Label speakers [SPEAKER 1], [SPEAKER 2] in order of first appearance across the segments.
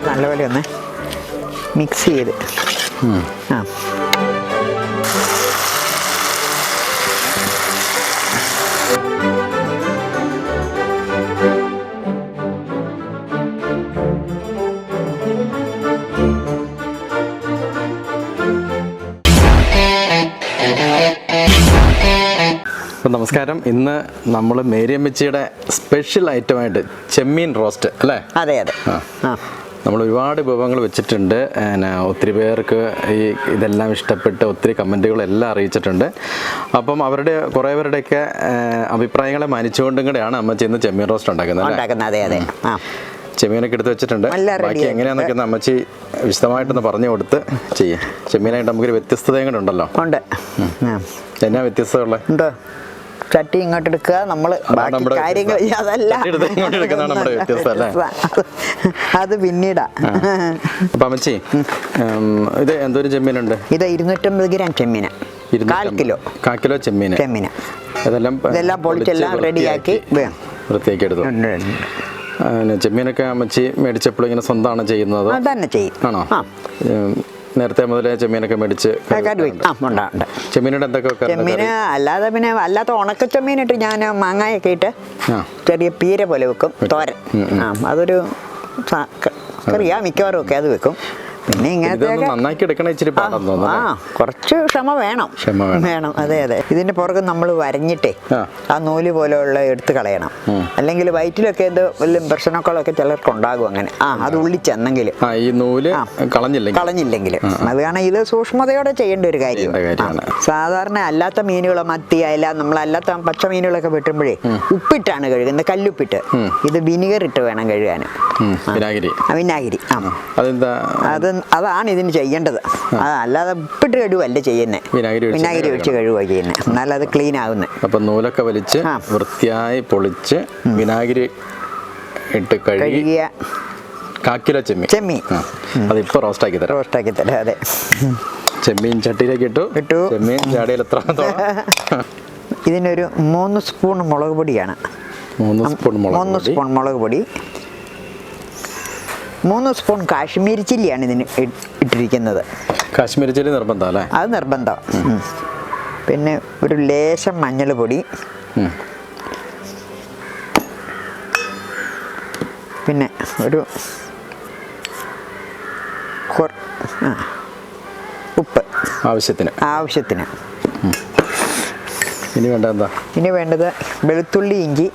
[SPEAKER 1] നല്ലപോലെ ഒന്ന് മിക്സ് ചെയ്ത് ആ
[SPEAKER 2] നമസ്കാരം. ഇന്ന് നമ്മൾ മേരിയമ്മച്ചിയുടെ സ്പെഷ്യൽ ഐറ്റമായിട്ട് ചെമ്മീൻ റോസ്റ്റ് അല്ലേ?
[SPEAKER 1] അതെ അതെ.
[SPEAKER 2] നമ്മൾ ഒരുപാട് വിഭവങ്ങൾ വെച്ചിട്ടുണ്ട്. ഒത്തിരി പേർക്ക് ഇതെല്ലാം ഇഷ്ടപ്പെട്ട് ഒത്തിരി കമൻറ്റുകളെല്ലാം അറിയിച്ചിട്ടുണ്ട്. അപ്പം കുറേ പേരുടെയൊക്കെ അഭിപ്രായങ്ങളെ മാനിച്ചുകൊണ്ടും കൂടെയാണ് അമ്മച്ചി ഇന്ന് ചെമ്മീൻ റോസ്റ്റ് ഉണ്ടാക്കുന്നത്.
[SPEAKER 1] അതെ അതെ.
[SPEAKER 2] ചെമ്മീനൊക്കെ എടുത്ത് വെച്ചിട്ടുണ്ട്. ബാക്കി എങ്ങനെയാണെന്നൊക്കെ അമ്മച്ചി വിശദമായിട്ടൊന്ന് പറഞ്ഞു കൊടുത്ത് ചെയ്യാം. ചെമ്മീനായിട്ട് നമുക്കൊരു വ്യത്യസ്തതയും കൂടെ ഉണ്ടല്ലോ.
[SPEAKER 1] ഉണ്ട്.
[SPEAKER 2] എന്നാ വ്യത്യസ്തത ഉള്ളത്?
[SPEAKER 1] ചട്ടി ഇങ്ങോട്ട് എടുക്കുക, നമ്മൾ കാര്യങ്ങൾ അത് പിന്നീടാ.
[SPEAKER 2] അപ്പൊ അമ്മച്ചി ഇത് എന്തോരം ചെമ്മീനുണ്ട്?
[SPEAKER 1] ഇത് 250 ഗ്രാം ചെമ്മീന, 1/4 കിലോ ചെമ്മീന. ഇതെല്ലാം പൊളിച്ചെല്ലാം റെഡിയാക്കി
[SPEAKER 2] വൃത്തിയാക്കി എടുത്തു. ചെമ്മീനൊക്കെ അമ്മച്ചി മേടിച്ചപ്പോൾ ഇങ്ങനെ സ്വന്തമാണ് ചെയ്യുന്നത്?
[SPEAKER 1] തന്നെ ചെയ്യും.
[SPEAKER 2] ആണോ? നേരത്തെ മുതലേ ചെമ്മീനൊക്കെ മേടിച്ച് ചെമ്മീനോട് എന്തൊക്കെ?
[SPEAKER 1] ചെമ്മീന് അല്ലാത്ത ഉണക്ക ചെമ്മീനിട്ട് ഞാൻ മാങ്ങായൊക്കെ ഇട്ട് ചെറിയ പീര പോലെ വെക്കും, തോരൻ. അതൊരു കറിയാ, മിക്കവാറും ഒക്കെ അത് വെക്കും. പിന്നെ ഇങ്ങനത്തെ കുറച്ച് ക്ഷമ വേണം. അതെ അതെ. ഇതിന്റെ പുറകെ നമ്മൾ വരഞ്ഞിട്ടേ ആ നൂല് പോലെയുള്ള എടുത്ത് കളയണം. അല്ലെങ്കിൽ വയറ്റിലൊക്കെ എന്തോ വല്ല പ്രശ്നങ്ങളൊക്കെ ചിലർക്ക് ഉണ്ടാകും. അങ്ങനെ അത് ഉള്ളിച്ചെന്നെങ്കിൽ
[SPEAKER 2] ഈ നൂല്
[SPEAKER 1] കളഞ്ഞില്ലെങ്കിൽ അത് കാരണം ഇത് സൂക്ഷ്മതയോടെ ചെയ്യേണ്ട ഒരു കാര്യമാണ്. സാധാരണ അല്ലാത്ത മീനുകൾ, മത്തി, അയല, നമ്മളല്ലാത്ത പച്ച മീനുകളൊക്കെ വെട്ടുമ്പോഴേ ഉപ്പിട്ടാണ് കഴുകുന്നത്, കല്ലുപ്പിട്ട്. ഇത് വിനിഗർ ഇട്ട് വേണം കഴുകാൻ. വിനാഗിരി. അതാണ് ഇതിന് ചെയ്യേണ്ടത്. അല്ലാതെ ഉപ്പിട്ട് കഴുകല്ല ചെയ്യുന്നത്, വിനാഗിരി ഒഴിച്ച് കഴുകുക ചെയ്യുന്നത്. എന്നാലും അത് ക്ലീൻ ആകുന്നത്.
[SPEAKER 2] അപ്പൊ നൂലൊക്കെ വലിച്ച് വൃത്തിയായി പൊളിച്ച് വിനാഗിരി ഇട്ട് കഴുകിയ 1/4 കിലോ ചെമ്മീൻ അതിപ്പോ റോസ്റ്റാക്കി തരാം.
[SPEAKER 1] അതെ.
[SPEAKER 2] ചെമ്മീൻ ചട്ടിയിലേക്ക് ഇട്ടു. ചെമ്മീൻ ചാടിയിൽ എത്ര?
[SPEAKER 1] ഇതിനൊരു 3 സ്പൂൺ മുളക് പൊടിയാണ്.
[SPEAKER 2] 3 സ്പൂൺ
[SPEAKER 1] മുളക് പൊടി, 3 സ്പൂൺ കാശ്മീരി ചില്ലിയാണ് ഇതിന് ഇട്ടിരിക്കുന്നത്.
[SPEAKER 2] കാശ്മീരി ചില്ലി നിർബന്ധം അല്ലേ?
[SPEAKER 1] അത് നിർബന്ധം. പിന്നെ ഒരു ലേശം മഞ്ഞൾ പൊടി, പിന്നെ ഒരു ഉപ്പ് ആവശ്യത്തിന്. ഇനി വേണ്ടത് വെളുത്തുള്ളി, ഇഞ്ചി.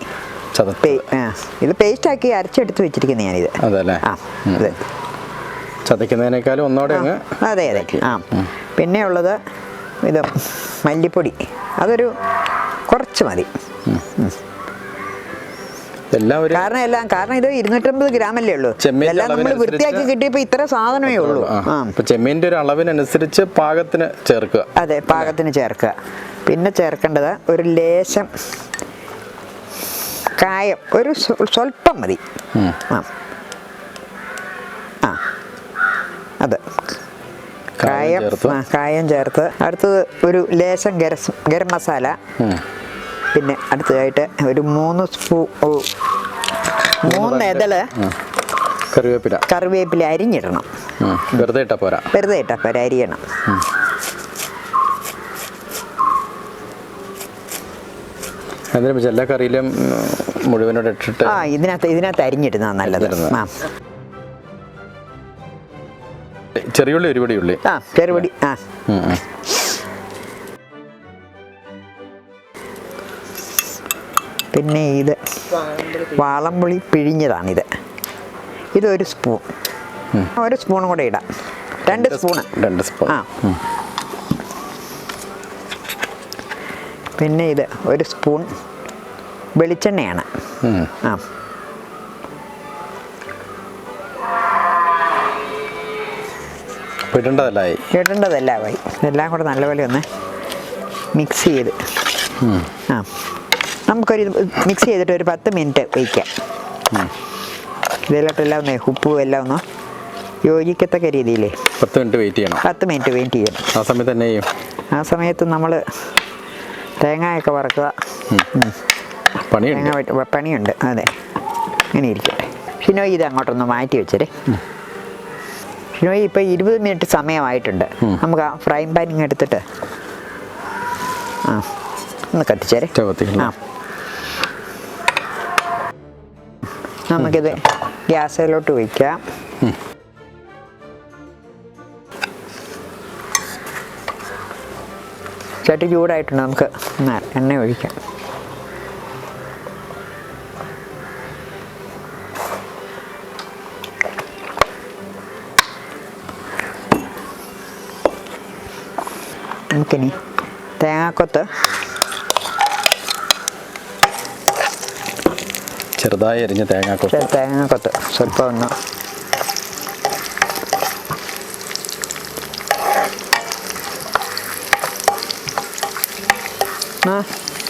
[SPEAKER 1] ഇത് പേസ്റ്റ് ആക്കി അരച്ചെടുത്ത് വെച്ചിരിക്കുന്നത് ഞാനിത്.
[SPEAKER 2] അതല്ലേ? ചതയ്ക്കുന്നതിനേക്കാളും ഒന്നോടെ.
[SPEAKER 1] അതെ അതെ. പിന്നെ ഉള്ളത് ഇത് മല്ലിപ്പൊടി, അതൊരു കുറച്ച് മതി. കാരണം ഇത് 250 ഗ്രാമല്ലേ ഉള്ളൂ. എല്ലാം നമ്മൾ വൃത്തിയാക്കി കിട്ടിയപ്പോ ഇത്ര സാധനമേ ഉള്ളൂ.
[SPEAKER 2] ചെമ്മീൻ്റെ ഒരു അളവിനനുസരിച്ച് പാകത്തിന് ചേർക്കുക.
[SPEAKER 1] അതെ, പാകത്തിന് ചേർക്കുക. പിന്നെ ചേർക്കേണ്ടത് ഒരു ലേശം കായം, ഒരു സ്വല്പം മതി. അത് കായം ചേർത്ത്. അടുത്തത് ഒരു ലേശം ഗരം മസാല. പിന്നെ അടുത്തതായിട്ട് ഒരു 3 എതള് കറിവേപ്പില അരിഞ്ഞിടണം.
[SPEAKER 2] വെറുതെ ഇട്ടാ പോരാ,
[SPEAKER 1] അരിയണം.
[SPEAKER 2] എല്ലാ കറിയിലും മുഴുവനോട് ഇട്ടിട്ട്
[SPEAKER 1] ഇതിനകത്ത് അരിഞ്ഞിടുന്ന നല്ലത്.
[SPEAKER 2] ചെറിയുള്ളി, ഒരുപടി.
[SPEAKER 1] പിന്നെ ഇത് വാളംപുളി പിഴിഞ്ഞതാണിത്. ഇതൊരു സ്പൂൺ. ഒരു സ്പൂണും കൂടെ ഇടാം. 2 സ്പൂൺ. പിന്നെ ഇത് ഒരു സ്പൂൺ വെളിച്ചെണ്ണയാണ്. ഇടേണ്ടതെല്ലാമായി. ഇതെല്ലാം കൂടെ നല്ലപോലെ ഒന്ന് മിക്സ് ചെയ്ത് നമുക്കൊരു മിക്സ് ചെയ്തിട്ട് ഒരു 10 മിനിറ്റ് വയ്ക്കാം. ഇതിലോട്ടെല്ലാം ഒന്ന് ഉപ്പും എല്ലാം ഒന്ന് യോജിക്കത്തക്ക രീതിയിൽ
[SPEAKER 2] 10 മിനിറ്റ് വെയിറ്റ് ചെയ്യണം.
[SPEAKER 1] 10 മിനിറ്റ് വെയിറ്റ് ചെയ്യണം.
[SPEAKER 2] ആ സമയത്ത് തന്നെ
[SPEAKER 1] ആ സമയത്ത് നമ്മൾ തേങ്ങയൊക്കെ വറക്കുക.
[SPEAKER 2] പണിയുണ്ട്.
[SPEAKER 1] പണിയുണ്ട്, അതെ. ഇങ്ങനെ ഇരിക്കട്ടെ. ഷിനോയ് ഇത് അങ്ങോട്ടൊന്ന് മാറ്റി വെച്ചേ. ഷിനോയ് ഇപ്പോൾ 20 മിനിറ്റ് സമയമായിട്ടുണ്ട്. നമുക്ക് ആ ഫ്രൈ പാനിങ് എടുത്തിട്ട് ഒന്ന് കത്തിച്ചേരെ. നമുക്കിത് ഗ്യാസിലോട്ട് വയ്ക്കാം. ചട്ടി ചൂടായിട്ടുണ്ട്. നമുക്ക് എണ്ണ ഒഴിക്കാം. നമുക്കിനി തേങ്ങാക്കൊത്ത്
[SPEAKER 2] ചെറുതായി അരിഞ്ഞ
[SPEAKER 1] തേങ്ങാക്കൊത്ത് സ്വല്പം ഒന്ന്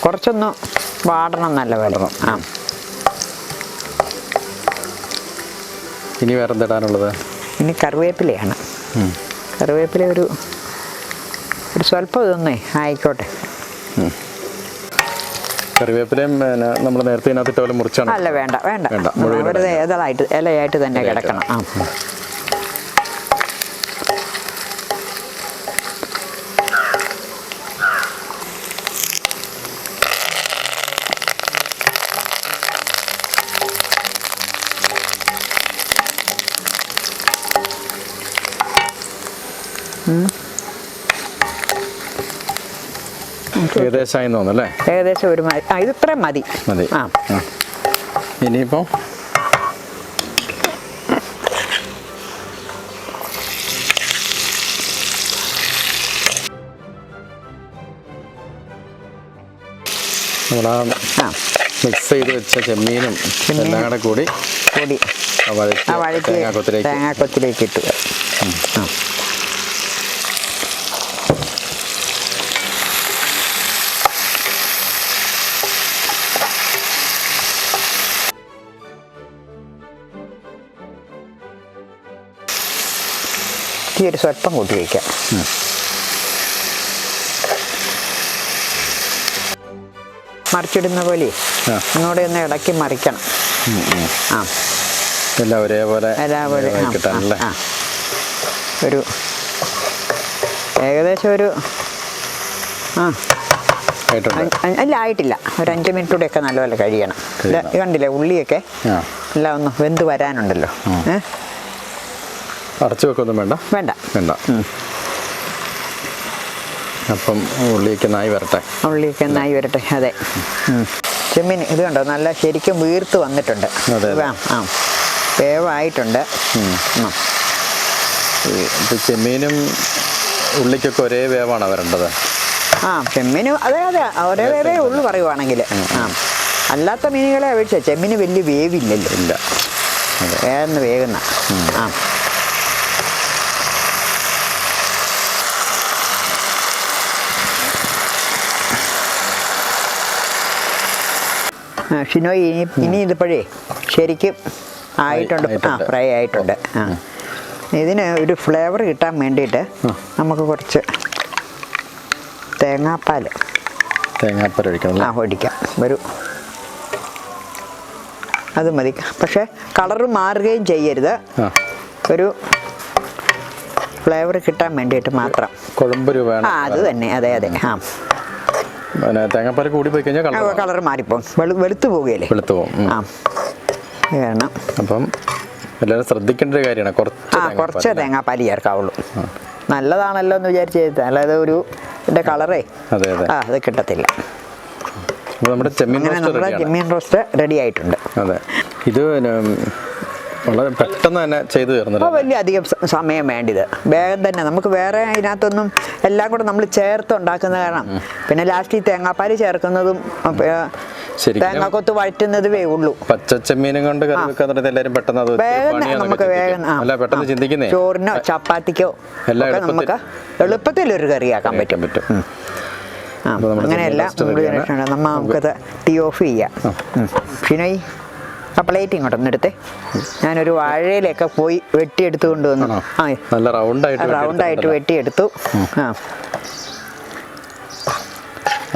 [SPEAKER 1] കുറച്ചൊന്ന് വാടണം, നല്ല വാടണം.
[SPEAKER 2] ഇനി വേറെ എന്തിടാനുള്ളത്?
[SPEAKER 1] ഇനി കറിവേപ്പിലയാണ്. കറിവേപ്പില ഒരു സ്വല്പം ഇതൊന്നേ ആയിക്കോട്ടെ.
[SPEAKER 2] കറിവേപ്പിലയും നമ്മൾ നേരത്തെ ഇതിനകത്തിട്ട് പോലെ മുറിച്ചാണ്?
[SPEAKER 1] അല്ല, വേണ്ട വേണ്ട, വെറുതെ ഇലയായിട്ട് തന്നെ കിടക്കണം.
[SPEAKER 2] ഏകദേശമായി തോന്നുന്നല്ലേ?
[SPEAKER 1] ഏകദേശം ഒരു ഇത് ഇത്രയും മതി.
[SPEAKER 2] ഇനിയിപ്പോൾ നമ്മളാ മിക്സ് ചെയ്ത് വെച്ച ചെമ്മീനും എല്ലാം കൂടെ കൂടി
[SPEAKER 1] തേങ്ങാക്കൊത്തിലേക്ക് ഇട്ടു. ഒരു സ്വല്പം കൂട്ടി വയ്ക്കാം. മറിച്ചിടുന്ന പോലെ ഒന്നുകൂടെ ഒന്ന് ഇടയ്ക്ക് മറിക്കണം.
[SPEAKER 2] ഒരേപോലെ
[SPEAKER 1] ഒരു ഏകദേശം ഒരു അല്ല, ആയിട്ടില്ല. ഒരു 5 മിനിറ്റ് കൂടെയൊക്കെ നല്ലപോലെ കഴിയണം. കണ്ടില്ലേ, ഉള്ളിയൊക്കെ എല്ലാം ഒന്ന് വെന്ത് വരാനുണ്ടല്ലോ.
[SPEAKER 2] അടച്ചു വെക്കൊന്നും വേണ്ട.
[SPEAKER 1] വേണ്ട
[SPEAKER 2] വേണ്ട. അപ്പം ഉള്ളിയൊക്കെ നായി വരട്ടെ.
[SPEAKER 1] അതെ. ചെമ്മീൻ ഇത് കണ്ടോ, നല്ല ശരിക്കും വീർത്ത് വന്നിട്ടുണ്ട്. വേവായിട്ടുണ്ട്.
[SPEAKER 2] ചെമ്മീനും ഉള്ളിക്കൊക്കെ ഒരേ വേവാണ് വരേണ്ടത്.
[SPEAKER 1] ചെമ്മീന് അതെ ഒരേ വേവേ ഉള്ളു പറയുവാണെങ്കിൽ. അല്ലാത്ത മീനുകളെ അപേക്ഷിച്ച് ചെമ്മീന് വലിയ വേവില്ലല്ലോ.
[SPEAKER 2] ഇല്ല,
[SPEAKER 1] വേഗം വേകുന്ന. ഷിനോയ് ഇനി ഇതിപ്പോഴേ ശരിക്കും ആയിട്ടുണ്ട്. ഫ്രൈ ആയിട്ടുണ്ട്. ഇതിന് ഒരു ഫ്ലേവർ കിട്ടാൻ വേണ്ടിയിട്ട് നമുക്ക് കുറച്ച് തേങ്ങാപ്പാൽ ഒഴിക്കാം. അത് മതി. പക്ഷെ കളറ് മാറുകയും ചെയ്യരുത്. ഒരു ഫ്ലേവർ കിട്ടാൻ വേണ്ടിയിട്ട് മാത്രം.
[SPEAKER 2] കുഴമ്പ് രൂപ.
[SPEAKER 1] അത് തന്നെ, അതെ.
[SPEAKER 2] തേങ്ങാപ്പാൽ കൂടി പോയി കഴിഞ്ഞാൽ
[SPEAKER 1] കളർ മാറിപ്പോകും, വെളുത്തു പോവുകയല്ലേ. വേണം.
[SPEAKER 2] അപ്പം എല്ലാവരും ശ്രദ്ധിക്കേണ്ട ഒരു കാര്യമാണ്.
[SPEAKER 1] കുറച്ച് തേങ്ങാപ്പാൽ ചേർക്കാവുള്ളൂ. നല്ലതാണല്ലോ എന്ന് വിചാരിച്ച്, അല്ലാതെ ഒരു ഇതിൻ്റെ കളറേ അത് കിട്ടത്തില്ല.
[SPEAKER 2] നമ്മുടെ
[SPEAKER 1] ചെമ്മീൻ റോസ്റ്റ് റെഡി ആയിട്ടുണ്ട്.
[SPEAKER 2] അതെ, ഇത് വളരെ പെട്ടെന്ന് തന്നെ ചെയ്തു തീർന്നത്.
[SPEAKER 1] വലിയ അധികം സമയം വേണ്ടിയത്. വേഗം തന്നെ നമുക്ക് വേറെ അതിനകത്തൊന്നും എല്ലാം കൂടെ നമ്മൾ ചേർത്ത് ഉണ്ടാക്കുന്ന കാരണം. പിന്നെ ലാസ്റ്റ് ഈ തേങ്ങാപ്പാൽ ചേർക്കുന്നതും തേങ്ങാക്കൊത്ത് വഴറ്റുന്നതുവേ ഉള്ളൂ.
[SPEAKER 2] പച്ചച്ചെമ്മീനും കൊണ്ട് എല്ലാവരും പെട്ടെന്ന്
[SPEAKER 1] നമുക്ക് വേഗം ചോറിനോ ചപ്പാത്തിക്കോ നമുക്ക് എളുപ്പത്തിൽ ഒരു കറിയാക്കാൻ പറ്റും. അങ്ങനെയല്ല നമുക്കത് ടീ ഓഫ് ചെയ്യാം. ഷിനോയ് ആ പ്ലേറ്റ് ഇങ്ങോട്ടൊന്ന് എടുത്തേ. ഞാനൊരു വാഴയിലൊക്കെ പോയി വെട്ടിയെടുത്തു കൊണ്ടുവന്നു.
[SPEAKER 2] നല്ല റൗണ്ടായിട്ട്
[SPEAKER 1] വെട്ടിയെടുത്തു.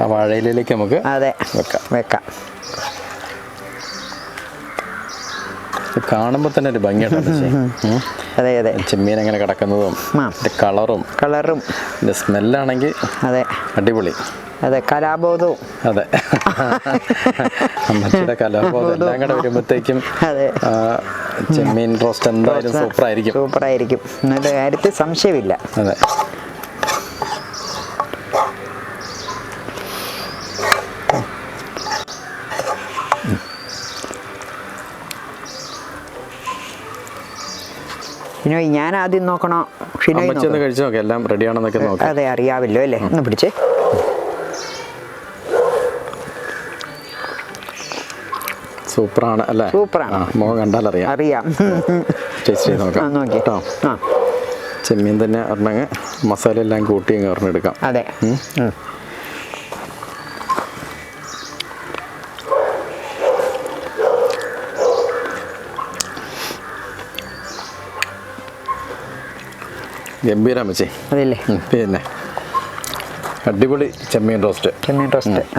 [SPEAKER 2] ആ വാഴയിലേക്ക് നമുക്ക്
[SPEAKER 1] അതെ വെക്കാം.
[SPEAKER 2] കാണുമ്പോൾ തന്നെ ഒരു ഭംഗിയുണ്ട്.
[SPEAKER 1] അതെ അതെ.
[SPEAKER 2] ചെമ്മീൻ എങ്ങനെ കിടക്കുന്നതും കളറും സ്മെല്ലാണെങ്കിൽ
[SPEAKER 1] അതെ
[SPEAKER 2] അടിപൊളി.
[SPEAKER 1] അതെ, കലാബോധവും.
[SPEAKER 2] അതെ, അമ്മച്ചിയുടെ കലാബോധം എല്ലാം കൂടെ വരുമ്പോഴത്തേക്കും ചെമ്മീൻ റോസ്റ്റ് എന്തായാലും
[SPEAKER 1] സൂപ്പറായിരിക്കും. എന്നൊരു കാര്യത്തിൽ സംശയമില്ല.
[SPEAKER 2] അതെ.
[SPEAKER 1] ഷിനോയ്, ഞാൻ ആദ്യം നോക്കണോ?
[SPEAKER 2] ഷിനോയ് കഴിച്ചു നോക്കാം, എല്ലാം റെഡിയാണെന്നൊക്കെ നോക്കാം.
[SPEAKER 1] അതെ, അറിയാമല്ലോ അല്ലേ? ഒന്ന് പിടിച്ചേ.
[SPEAKER 2] സൂപ്പറാണ് അല്ലേ?
[SPEAKER 1] സൂപ്പറാണ്.
[SPEAKER 2] മുഖം കണ്ടാൽ അറിയാം. ടേസ്റ്റ് ചെയ്ത് നോക്കാം കേട്ടോ. ചെമ്മീൻ തന്നെ ഒരെണ്ണങ്ങ് മസാല എല്ലാം കൂട്ടി അങ്ങ് ഒരെണ്ണെടുക്കാം.
[SPEAKER 1] അതെ.
[SPEAKER 2] ഗംഭീരം വെച്ചേ.
[SPEAKER 1] അതല്ലേ?
[SPEAKER 2] പിന്നെ അടിപൊളി ചെമ്മീൻ റോസ്റ്റ്.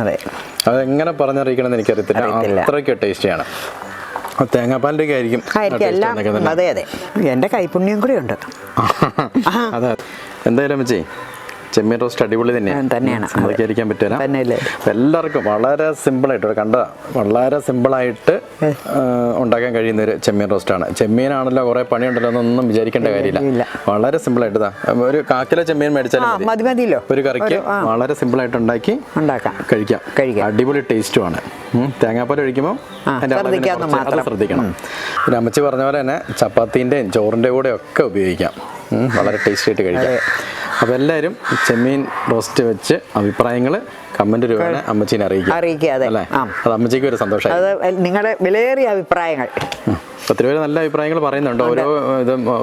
[SPEAKER 1] അതെ.
[SPEAKER 2] അതെങ്ങനെ പറഞ്ഞറിയിക്കണമെന്ന് എനിക്കറിയത്തില്ല, അത്രയ്ക്ക് ടേസ്റ്റിയാണ്. തേങ്ങാപ്പാലിൻ്റെ ഒക്കെ ആയിരിക്കും
[SPEAKER 1] എല്ലാം. അതെ അതെ, എൻ്റെ കൈപുണ്യം കൂടി ഉണ്ട്.
[SPEAKER 2] അതെ, എന്തായാലും വെച്ചേ ചെമ്മീൻ റോസ്റ്റ് അടിപൊളി തന്നെയാണ്. സംഭവിക്കാതിരിക്കാൻ പറ്റില്ല. എല്ലാവർക്കും വളരെ സിമ്പിളായിട്ട് കണ്ടതാ, വളരെ സിമ്പിളായിട്ട് ഉണ്ടാക്കാൻ കഴിയുന്ന ഒരു ചെമ്മീൻ റോസ്റ്റാണ്. ചെമ്മീനാണല്ലോ കുറേ പണിയുണ്ടല്ലോ എന്നൊന്നും വിചാരിക്കേണ്ട കാര്യമില്ല. വളരെ സിമ്പിളായിട്ട് ഒരു 1/4 കിലോ ചെമ്മീൻ മേടിച്ചാലും മതിയല്ലോ ഒരു കറിക്ക്. വളരെ സിമ്പിളായിട്ട് കഴിക്കാം. അടിപൊളി ടേസ്റ്റുമാണ്. തേങ്ങാപ്പാൽ ഒഴിക്കുമ്പോൾ അത് ശ്രദ്ധിക്കണം. പിന്നെ അമ്മച്ചി പറഞ്ഞ പോലെ തന്നെ ചപ്പാത്തിൻ്റെയും ചോറിൻ്റെ കൂടെ ഒക്കെ ഉപയോഗിക്കാം. വളരെ ടേസ്റ്റി ആയിട്ട് കഴിക്കാം. അപ്പോൾ എല്ലാവരും ചെമ്മീൻ റോസ്റ്റ് വെച്ച് അഭിപ്രായങ്ങൾ കമന്റ് രൂപേണ അമ്മച്ചീനെ അറിയിക്കുക. അല്ലേ? അത് അമ്മച്ചിക്ക് ഒരു സന്തോഷമായി.
[SPEAKER 1] നിങ്ങളുടെ വിലയേറിയ അഭിപ്രായങ്ങൾ.
[SPEAKER 2] 10 പേര് നല്ല അഭിപ്രായങ്ങൾ പറയുന്നുണ്ട്.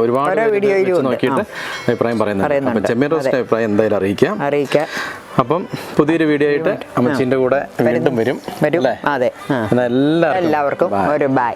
[SPEAKER 2] ഒരുപാട് വീഡിയോ നോക്കിയിട്ട് അഭിപ്രായം പറയുന്നുണ്ട്. അപ്പം ചെമ്മീൻ റോസ്റ്റ് അഭിപ്രായം എന്തായാലും അറിയിക്കാം. അപ്പം പുതിയൊരു വീഡിയോ ആയിട്ട് അമ്മച്ചീൻ്റെ കൂടെ വീണ്ടും വരും.
[SPEAKER 1] അതെ. എല്ലാവർക്കും ഒരു ബൈ.